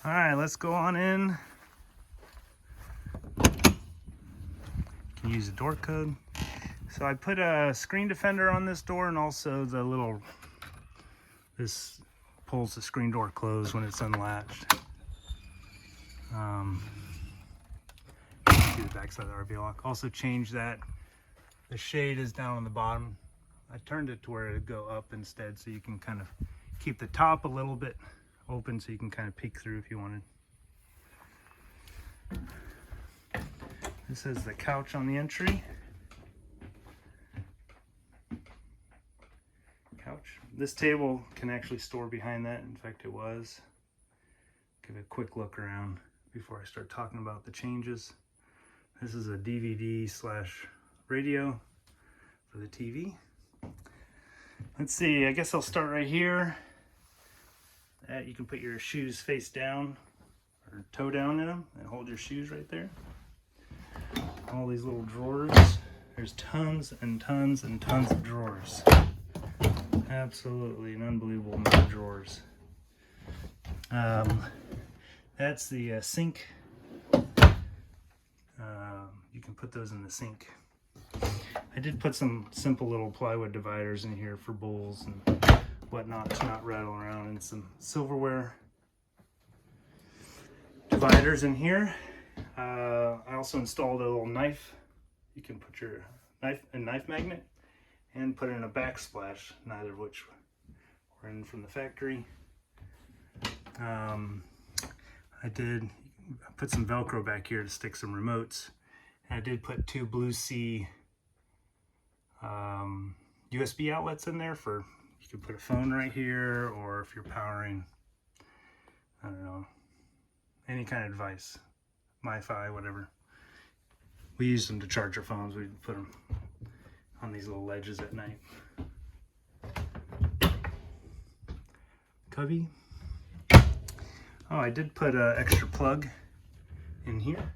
All right, let's go on in. Can use the door code. So I put a screen defender on this door, and also the little, this pulls the screen door closed when it's unlatched. See the back side of the RV lock. Also changed that. The shade is down on the bottom. I turned it to where it would go up instead, so you can kind of keep the top a little bit open so you can kind of peek through if you wanted. This is the couch on the entry. Couch. This table can actually store behind that. In fact, it was. Give a quick look around before I start talking about the changes. This is a DVD/radio for the TV. Let's see, I guess I'll start right here. You can put your shoes face down or toe down in them and hold your shoes right there. All these little drawers. There's tons and tons and tons of drawers. Absolutely an unbelievable amount of drawers. That's the sink. You can put those in the sink. I did put some simple little plywood dividers in here for bowls and whatnot to not rattle around, and some silverware dividers in here. I also installed a little knife. You can put your knife magnet and put in a backsplash, neither of which were in from the factory. I put some Velcro back here to stick some remotes. And I did put two Blue Sea USB outlets in there for, you could put a phone right here, or if you're powering, I don't know, any kind of device, Wi-Fi, whatever. We use them to charge our phones. We put them on these little ledges at night. Cubby. Oh, I did put an extra plug in here.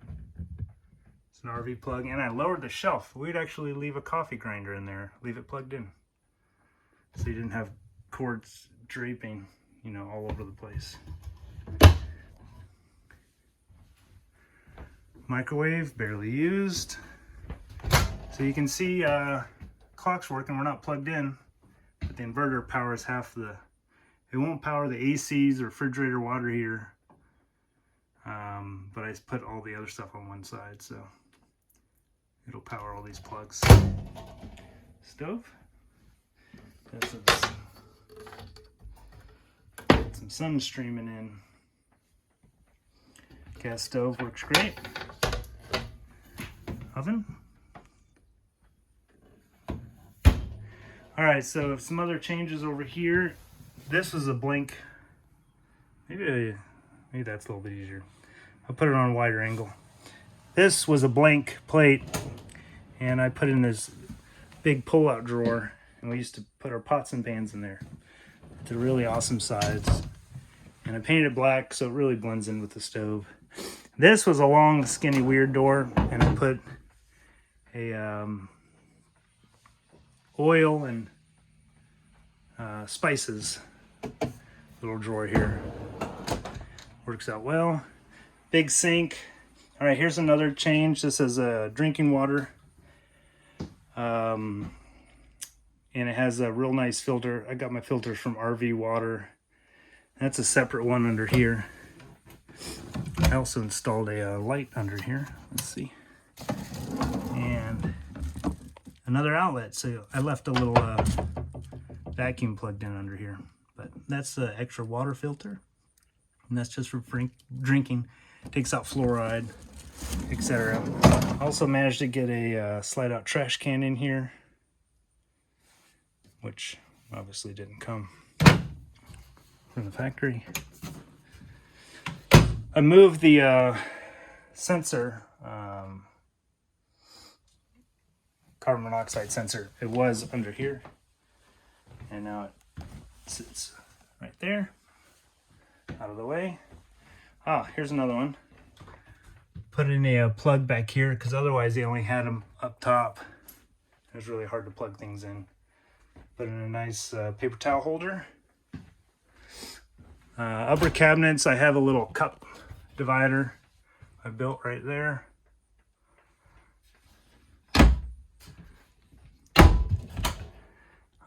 It's an RV plug, and I lowered the shelf. We'd actually leave a coffee grinder in there, leave it plugged in, so you didn't have cords draping, you know, all over the place. Microwave, barely used. So you can see clock's working. We're not plugged in, but the inverter powers half the, it won't power the ACs or refrigerator, water heater, but I put all the other stuff on one side, so it'll power all these plugs. Stove. Got some sun streaming in. Gas stove works great. Oven. All right, so some other changes over here. This was a blank. Maybe that's a little bit easier. I'll put it on a wider angle. This was a blank plate, and I put in this big pull-out drawer, and we used to put our pots and pans in there. It's a really awesome size, and I painted it black so it really blends in with the stove. This was a long, skinny, weird door, and I put a oil and spices little drawer here. Works out well. Big sink. All right, here's another change. This is drinking water, and it has a real nice filter. I got my filters from RV Water. That's a separate one under here. I also installed a light under here. Let's see. And another outlet. So I left a little vacuum plugged in under here. But that's the extra water filter. And that's just for drinking. Takes out fluoride, etc. Also managed to get a slide out trash can in here, which obviously didn't come from the factory. I moved the sensor, carbon monoxide sensor. It was under here, and now it sits right there, out of the way. Ah, here's another one. Put in a plug back here, because otherwise they only had them up top. It was really hard to plug things in. Put in a nice paper towel holder. Upper cabinets, I have a little cup divider I built right there.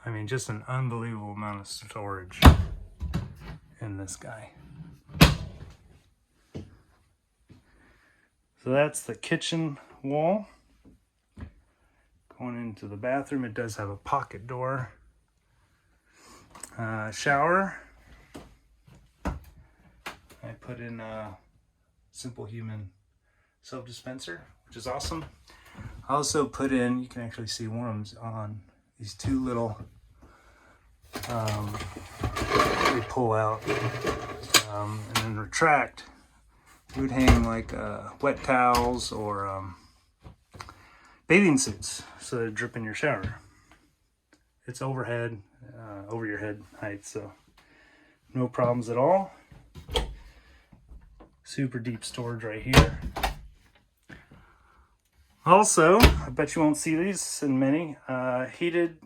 I mean, just an unbelievable amount of storage in this guy. So that's the kitchen wall. Going into the bathroom, it does have a pocket door. Shower. I put in a Simple Human soap dispenser, which is awesome. I also put in, you can actually see worms on these two little, they pull out and then retract. You would hang like wet towels or bathing suits so they drip in your shower. It's overhead, over your head height, so no problems at all. Super deep storage right here. Also, I bet you won't see these in many, heated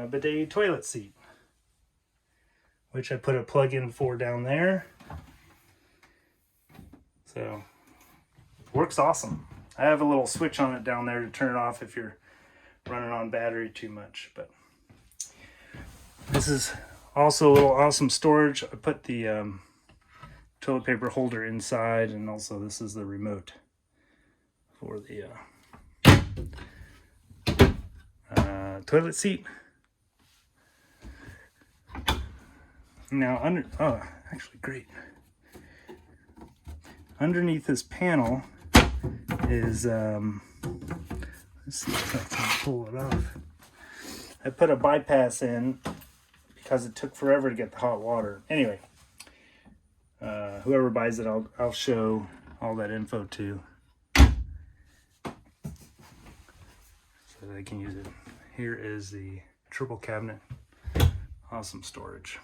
bidet toilet seat, which I put a plug-in for down there. So, works awesome. I have a little switch on it down there to turn it off if you're running on battery too much. But this is also a little awesome storage. I put the toilet paper holder inside, and also this is the remote for the toilet seat. Now actually great. Underneath this panel is let's see if I can pull it off. I put a bypass in because it took forever to get the hot water. Anyway, whoever buys it, I'll show all that info to, so they can use it. Here is the triple cabinet. Awesome storage.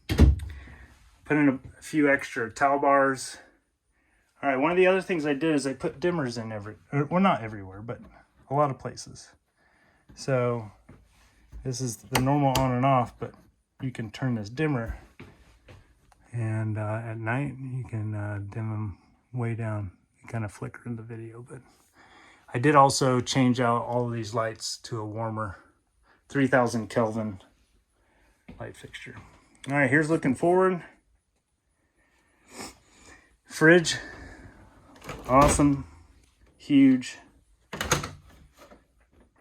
Put in a few extra towel bars. All right, one of the other things I did is I put dimmers in well, not everywhere, but a lot of places. So this is the normal on and off, but you can turn this dimmer, and at night you can dim them way down. You kind of flicker in the video, but I did also change out all of these lights to a warmer 3000 Kelvin light fixture. All right, here's looking forward. Fridge, awesome, huge,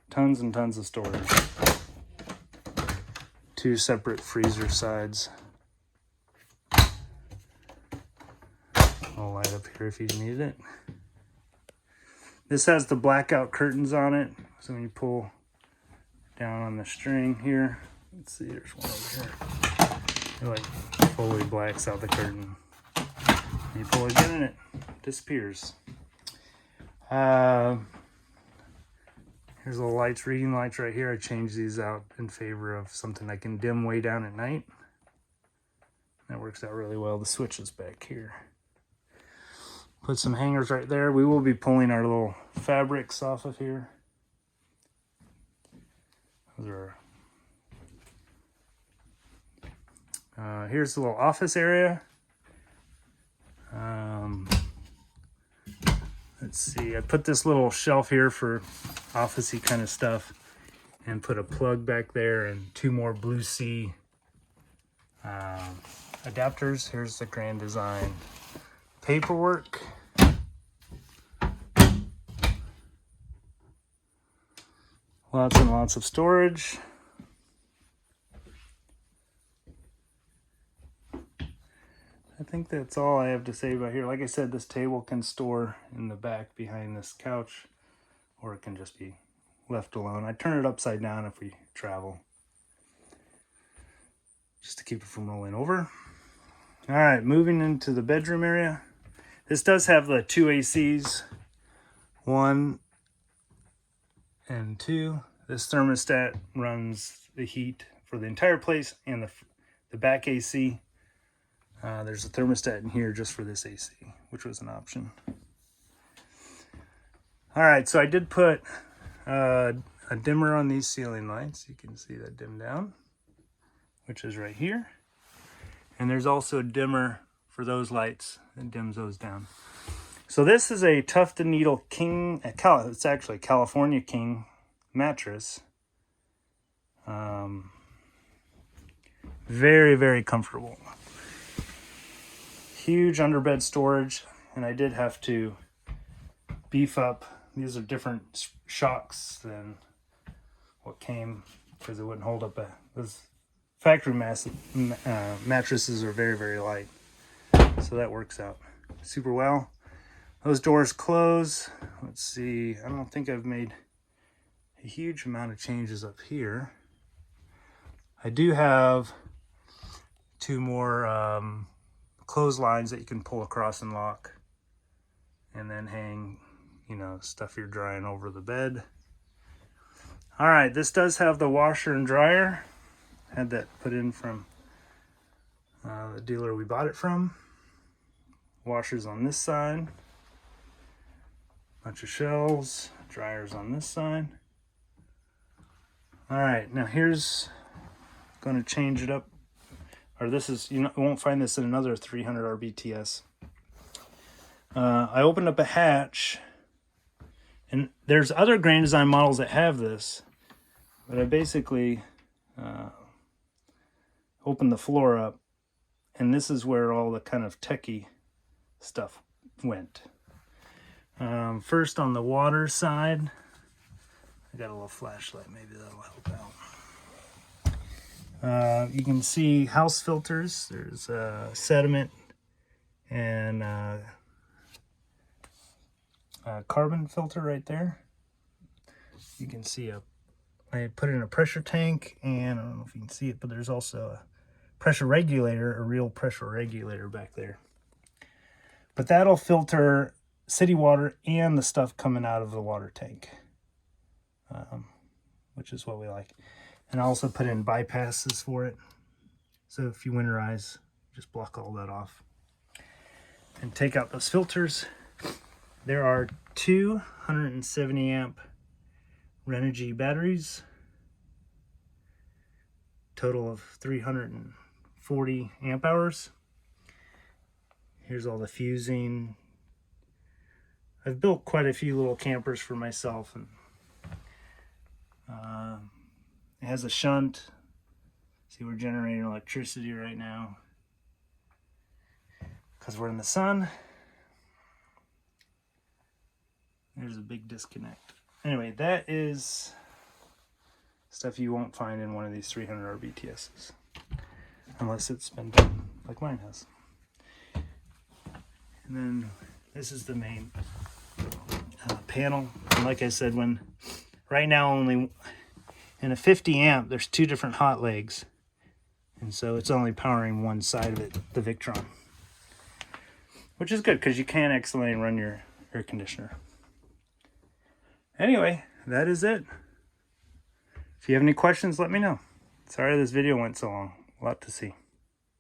tons and tons of storage. Two separate freezer sides. I'll light up here if you need it. This has the blackout curtains on it, so when you pull down on the string here, let's see, there's one over here. It like fully blacks out the curtain. You pull it again and it disappears. Here's the lights, reading lights right here. I changed these out in favor of something I can dim way down at night. That works out really well. The switch is back here. Put some hangers right there. We will be pulling our little fabrics off of here. Those are, here's the little office area. Let's see, I put this little shelf here for office-y kind of stuff and put a plug back there and two more Blue Sea adapters. Here's the Grand Design paperwork. Lots and lots of storage. I think that's all I have to say about here. Like I said, this table can store in the back behind this couch, or it can just be left alone. I turn it upside down if we travel, just to keep it from rolling over. All right, moving into the bedroom area. This does have the two ACs, 1 and 2. This thermostat runs the heat for the entire place and the back AC. There's a thermostat in here just for this AC, which was an option. All right, so I did put a dimmer on these ceiling lights. You can see that dim down, which is right here. And there's also a dimmer for those lights that dims those down. So this is a Tuft & Needle King, it's actually a California King mattress. Very, very comfortable. Huge underbed storage, and I did have to beef up. These are different shocks than what came, because it wouldn't hold up. Those factory mattresses are very, very light, so that works out super well. Those doors close. Let's see, I don't think I've made a huge amount of changes up here. I do have two more clotheslines that you can pull across and lock, and then hang, you know, stuff you're drying over the bed. All right, this does have the washer and dryer. Had that put in from the dealer we bought it from. Washers on this side. Bunch of shelves. Dryers on this side. All right, now here's going to change it up. Or this is, you won't find this in another 300 RBTS. I opened up a hatch, and there's other Grand Design models that have this, but I basically opened the floor up, and this is where all the kind of techie stuff went. First on the water side, I got a little flashlight, maybe that'll help out. You can see house filters. There's sediment and carbon filter right there. You can see I put in a pressure tank, and I don't know if you can see it, but there's also a pressure regulator, a real pressure regulator back there. But that'll filter city water and the stuff coming out of the water tank, which is what we like. And I also put in bypasses for it, so if you winterize, just block all that off. And take out those filters. There are two 170 amp Renogy batteries, total of 340 amp hours. Here's all the fusing. I've built quite a few little campers for myself, and it has a shunt. See, we're generating electricity right now because we're in the sun. There's a big disconnect. Anyway, that is stuff you won't find in one of these 300 RBTSs, unless it's been done like mine has. And then this is the main panel. And like I said, right now only in a 50 amp, there's two different hot legs. And so it's only powering one side of it, the Victron. Which is good, because you can XLA and run your air conditioner. Anyway, that is it. If you have any questions, let me know. Sorry this video went so long. A lot to see.